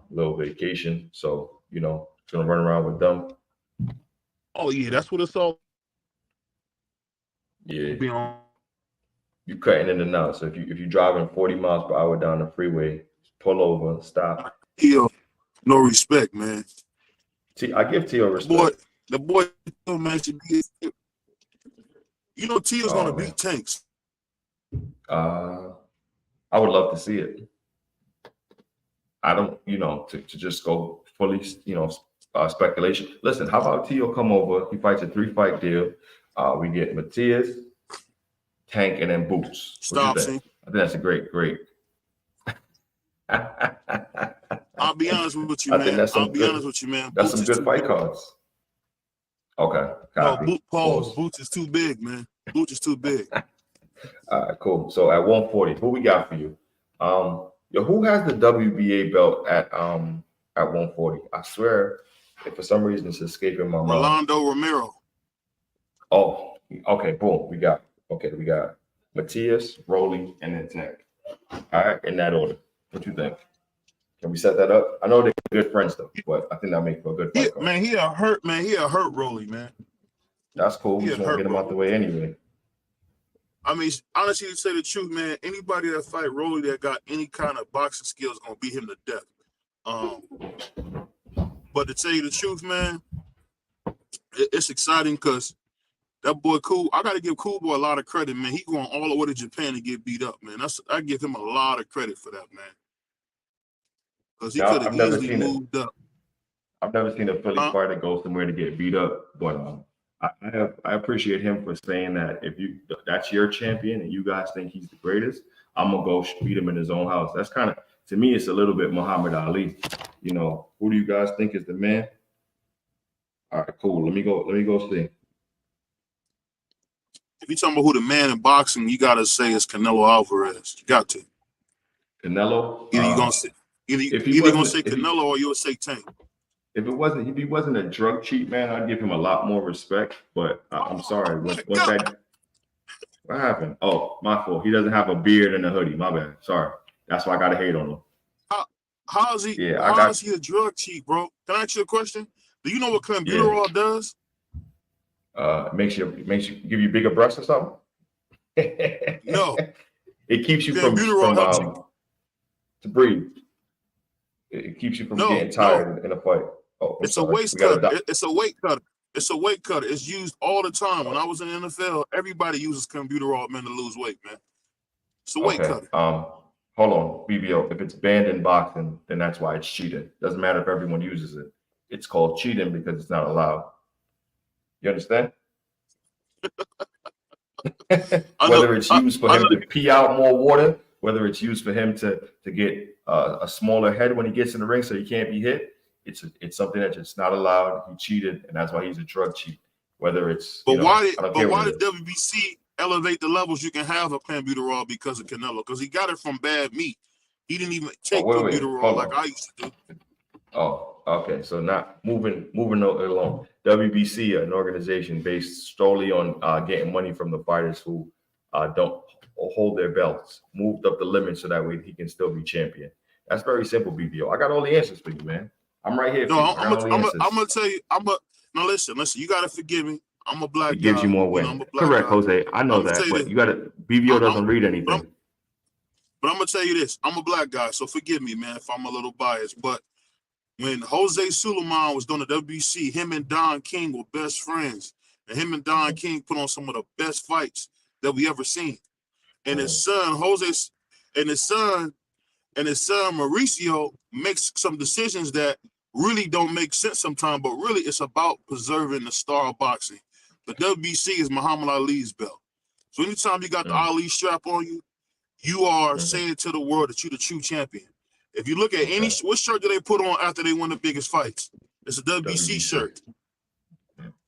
little vacation. So, gonna run around with them. Oh, yeah, that's what it's all. Yeah. You cutting in and out. So if you're driving 40 miles per hour down the freeway, pull over, stop. Tio, no respect, man. I give Tio respect. The boy, man, should be. Tio's gonna beat Tanks. I would love to see it. I don't, to just go fully, speculation. Listen, how about Tio come over? He fights a 3-fight deal. We get Matias, Tank, and then Boots. Stop, I think that's a great. I'll be honest with you, man. That's some good fight cards. Okay. Copy. No, Boots is too big, man. Boots is too big. All right, cool. So at 140, who we got for you? Who has the WBA belt at 140? I swear, if for some reason it's escaping my mind. Rolando Romero. Oh, okay, boom. We got Matias, Rolly, and then Tank. All right, in that order. What you think? Can we set that up? I know they're good friends though, but I think that makes for a good fight. Man, he a hurt Rolly, man. That's cool. We just want to get him out the way anyway. I mean, honestly, to say the truth, man, anybody that fight Rolly that got any kind of boxing skills is gonna beat him to death. But to tell you the truth, man, it's exciting because that boy Cool, I gotta give Cool Boy a lot of credit, man. He going all the way to Japan to get beat up, man. I give him a lot of credit for that, man. Because he could have easily moved up. I've never seen a Philly fighter go somewhere to get beat up, but I appreciate him for saying that if that's your champion and you guys think he's the greatest, I'm gonna go beat him in his own house. That's kind of, to me, it's a little bit Muhammad Ali. Who do you guys think is the man? All right, cool. Let me go see. If you're talking about who the man in boxing, you gotta say it's Canelo Alvarez. You got to. Canelo. Either you're gonna say Canelo or you'll say Tank. If he wasn't a drug cheat, man, I'd give him a lot more respect. But I'm sorry. What happened? Oh, my fault. He doesn't have a beard and a hoodie. My bad. Sorry. That's why I gotta hate on him. How is he? Yeah, how is he a drug cheat, bro? Can I ask you a question? Do you know what clenbuterol does? Makes you give you bigger breasts or something? No. It keeps you from to breathe. It keeps you from getting tired in a fight. Oh, it's a waist cutter. It's a weight cutter. It's a weight cutter. It's used all the time. When I was in the NFL, everybody uses clenbuterol, man, to lose weight, man. It's a weight cutter. Hold on, BBO. If it's banned in boxing, then that's why it's cheating. Doesn't matter if everyone uses it. It's called cheating because it's not allowed. You understand? Whether it's used for him to pee out more water, whether it's used for him to get a smaller head when he gets in the ring so he can't be hit, it's something that's just not allowed. He cheated, and that's why he's a drug cheat. Whether it's why did WBC elevate the levels you can have of clenbuterol because of Canelo? Because he got it from bad meat. He didn't even take clenbuterol like I used to do. Oh, okay. So not moving along. WBC, an organization based solely on getting money from the fighters who don't hold their belts, moved up the limit so that way he can still be champion. That's very simple, BBO. I got all the answers for you, man. I'm right here. I'm gonna tell you. Now listen. You gotta forgive me. I'm a black guy. It gives you more weight. Correct, guy. Jose. I know that, but you gotta. BBO doesn't read anything. But I'm gonna tell you this. I'm a black guy, so forgive me, man, if I'm a little biased. But when Jose Suleiman was doing the WBC, him and Don King were best friends. And him and Don King put on some of the best fights that we ever seen. And his son, and his son Mauricio makes some decisions that really don't make sense sometimes, but really it's about preserving the star of boxing. The WBC is Muhammad Ali's belt. So anytime you got the Ali strap on you, you are saying to the world that you're the true champion. If you look at what shirt do they put on after they win the biggest fights? It's a WBC shirt.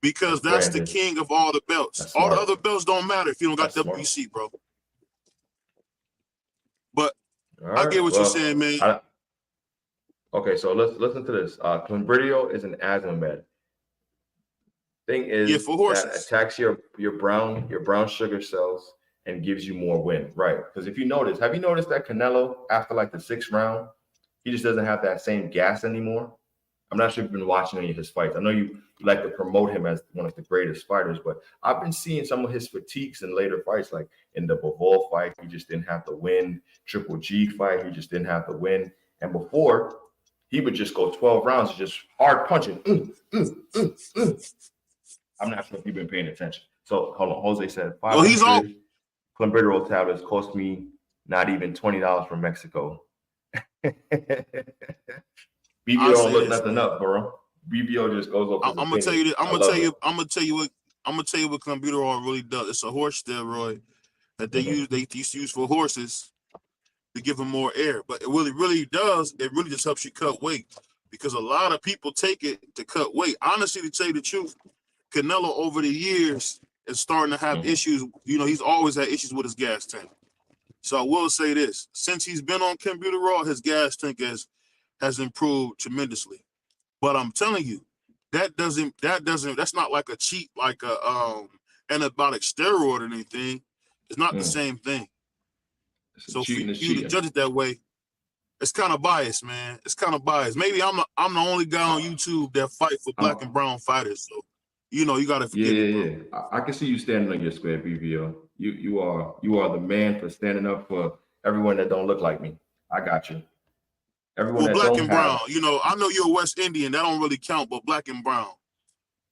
Because that's the king of all the belts. All the other belts don't matter if you don't got WBC, bro. But I get what you're saying, man. Okay, so let's listen to this. Clenbridio is an asthma med. Thing is, for horses, that attacks your brown sugar cells and gives you more wind, right? Because if you notice, have you noticed that Canelo after like the 6th round, he just doesn't have that same gas anymore? I'm not sure if you've been watching any of his fights. I know you like to promote him as one of the greatest fighters, but I've been seeing some of his fatigues in later fights, like in the Bivol fight, he just didn't have the win. Triple G fight, he just didn't have the win. And before, he would just go 12 rounds, just hard punching. I'm not sure if you've been paying attention. So hold on, Jose said 500 Clenbuterol tablets cost me not even $20 from Mexico. BBO don't look nothing up, bro. BBO just goes up. I'm gonna tell you this. I'm gonna tell you what clenbuterol really does. It's a horse steroid that they used to use for horses to give them more air. But it really does. It really just helps you cut weight because a lot of people take it to cut weight. Honestly, to tell you the truth, Canelo over the years is starting to have issues. You know, he's always had issues with his gas tank. So I will say this: since he's been on clenbuterol, his gas tank has improved tremendously. But I'm telling you, that's not like a cheat, like a antibiotic steroid or anything. It's not the same thing. So for you to judge it that way, it's kind of biased, man. It's kind of biased. Maybe I'm the only guy on YouTube that fight for black and brown fighters. So, you know, you gotta forgive me, bro. I can see you standing on your square, BBO. You are the man for standing up for everyone that don't look like me. I got you. Everyone that black and brown, you know, I know you're a West Indian. That don't really count, but black and brown.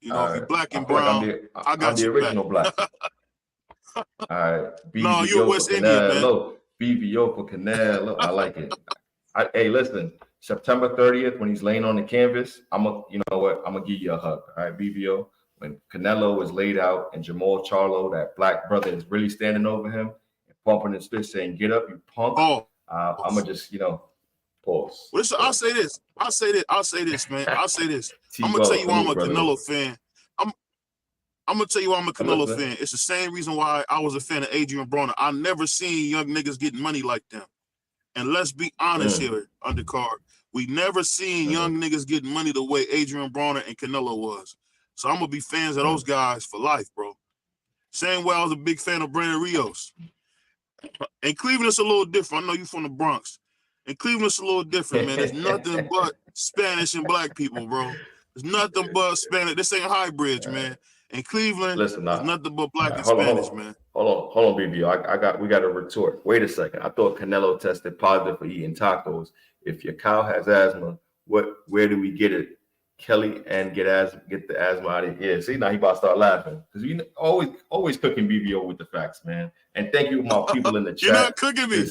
You know, if you're black and brown, I got the you original back. Black. All right. No, you're a West Indian, man. BBO for Canelo. I like it. Hey, listen, September 30th, when he's laying on the canvas, you know what? I'm going to give you a hug. All right, BBO. When Canelo is laid out and Jamal Charlo, that black brother, is really standing over him and pumping his fist saying, "Get up, you punk." I'm going to just, pause. Listen, I'll say this, man. I'll say this. I'm going to tell you why I'm a Canelo fan. I'm going to tell you why I'm a Canelo fan. It's the same reason why I was a fan of Adrian Broner. I never seen young niggas getting money like them. And let's be honest here, undercard. We never seen young niggas getting money the way Adrian Broner and Canelo was. So I'm going to be fans of those guys for life, bro. Same way I was a big fan of Brandon Rios. And Cleveland is a little different. I know you from the Bronx. And Cleveland's a little different, man. There's nothing but Spanish and black people, bro. There's nothing but Spanish. This ain't hybrids, man. In Cleveland, there's nothing but black and Spanish, man. Hold on, BBO. We got a retort. Wait a second. I thought Canelo tested positive for eating tacos. If your cow has asthma, where do we get it? Kelly and get the asthma out of here. See, now he about to start laughing because we always cooking BBO with the facts, man. And thank you, my people in the chat. You're not cooking me.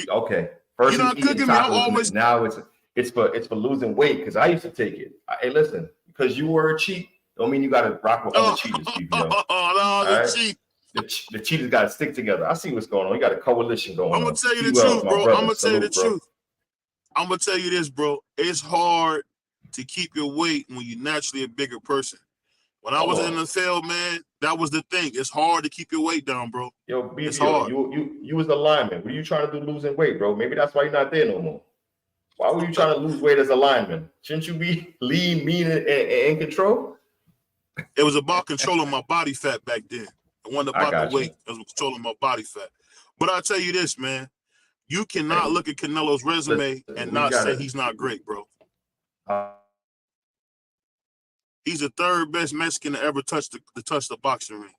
Okay. First you're not cooking me. I'm always now it's for losing weight because I used to take it. Hey, listen, because you were a cheat, don't mean you got to rock with other cheaters, BBO. Cheat. The cheaters got to stick together. I see what's going on. You got a coalition going on. I'm gonna tell you the truth, bro. I'm gonna tell you the truth. I'm gonna tell you this, bro. It's hard to keep your weight when you're naturally a bigger person. When I was in the field, man, that was the thing. It's hard to keep your weight down, bro. Yo, BBO, you was the lineman. What are you trying to do losing weight, bro? Maybe that's why you're not there no more. Why were you trying to lose weight as a lineman? Shouldn't you be lean, mean, and in control? It was about controlling my body fat back then. It wasn't about the weight. It was controlling my body fat. But I'll tell you this, man. You cannot look at Canelo's resume and not say he's not great, bro. He's the third best Mexican to ever touch the boxing ring.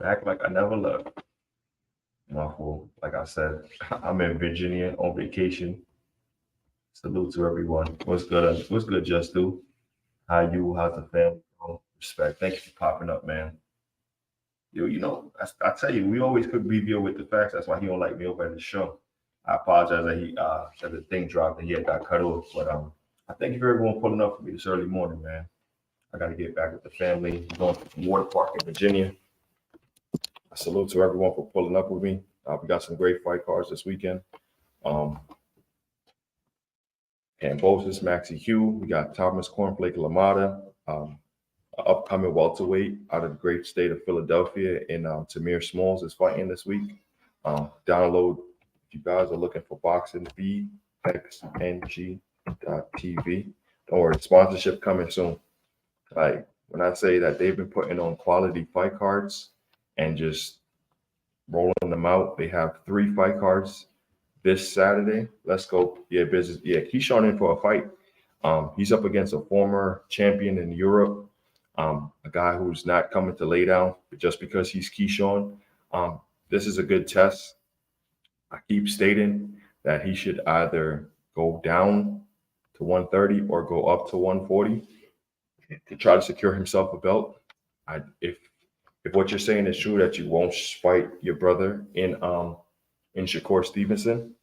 Back like I never left. My fault. Like I said, I'm in Virginia on vacation. Salute to everyone. What's good? What's good, Just Do? How you? How's the family? Bro? Respect. Thank you for popping up, man. You know, I tell you, we always cook BBO with the facts. That's why he don't like me over at the show. I apologize that that the thing dropped and he had got cut off. But I thank you for everyone pulling up for me this early morning, man. I got to get back with the family. I'm going to the water park in Virginia. I salute to everyone for pulling up with me. We got some great fight cards this weekend. Kambossa, Maxi Hugh. We got Thomas Cornflake Lamada, upcoming welterweight out of the great state of Philadelphia, and Tamir Smalls is fighting this week. Download if you guys are looking for boxing feed, xng.tv. Don't worry, sponsorship coming soon. Like when I say that they've been putting on quality fight cards and just rolling them out, they have 3 fight cards this Saturday. Let's go. Yeah, business. Yeah, Keyshawn in for a fight. He's up against a former champion in Europe, a guy who's not coming to lay down just because he's Keyshawn. This is a good test. I keep stating that he should either go down to 130 or go up to 140 to try to secure himself a belt. If what you're saying is true, that you won't fight your brother in Shakur Stevenson,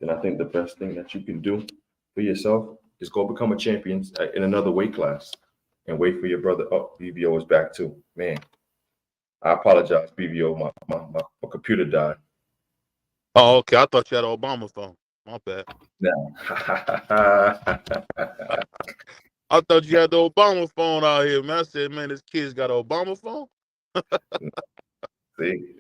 then I think the best thing that you can do for yourself is go become a champion in another weight class and wait for your brother. Oh, BBO is back too. Man, I apologize, BBO. My computer died. Oh, okay. I thought you had an Obama phone. My bad. No. I thought you had the Obama phone out here, man. I said, man, this kid's got an Obama phone. See,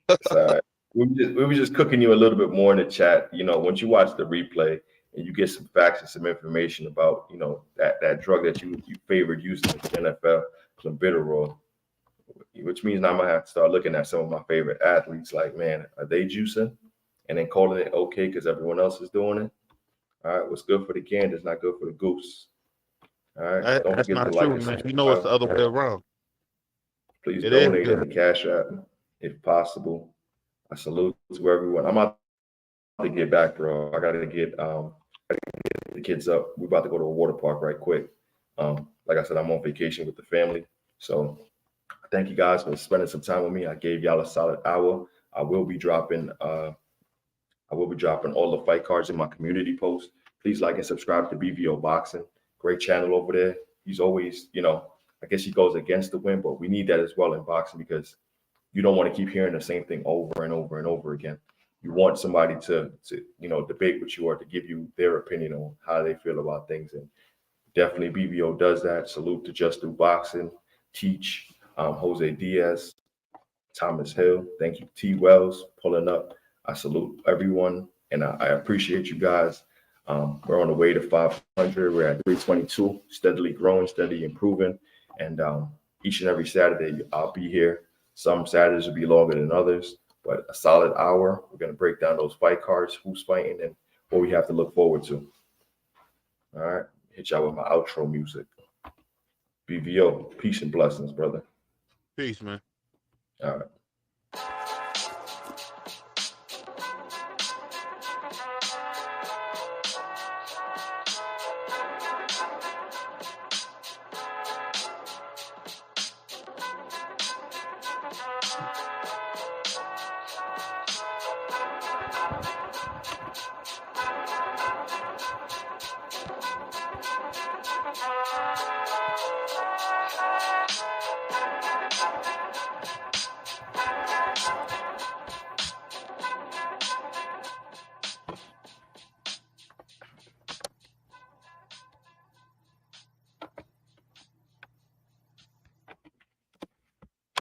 it's all right. We were just cooking you a little bit more in the chat. You know, once you watch the replay and you get some facts and some information about, you know, that drug that you favored using in the NFL, clenbuterol, which means now I'm gonna have to start looking at some of my favorite athletes. Like, man, are they juicing? And then calling it okay because everyone else is doing it. All right, what's good for the gander is not good for the goose. All right, don't That's forget not to like true, and man. subscribe. You know it's the other way around. Please It donate is in the Cash App if possible. I salute to everyone. I'm about to get back, bro. I gotta get the kids up. We're about to go to a water park right quick. Like I said, I'm on vacation with the family. So thank you guys for spending some time with me. I gave y'all a solid hour. I will be dropping all the fight cards in my community post. Please like and subscribe to BVO Boxing. Great channel over there. He's always, you know, I guess he goes against the wind, but we need that as well in boxing because you don't want to keep hearing the same thing over and over and over again. You want somebody to you know, debate with you or to give you their opinion on how they feel about things. And definitely BBO does that. Salute to Just Do Boxing, Teach, Jose Diaz, Thomas Hill. Thank you, T. Wells, pulling up. I salute everyone, and I appreciate you guys. We're on the way to 500. We're at 322, steadily growing, steadily improving. And each and every Saturday, I'll be here. Some Saturdays will be longer than others, but a solid hour. We're going to break down those fight cards, who's fighting, and what we have to look forward to. All right. Hit y'all with my outro music. BVO, peace and blessings, brother. Peace, man. All right.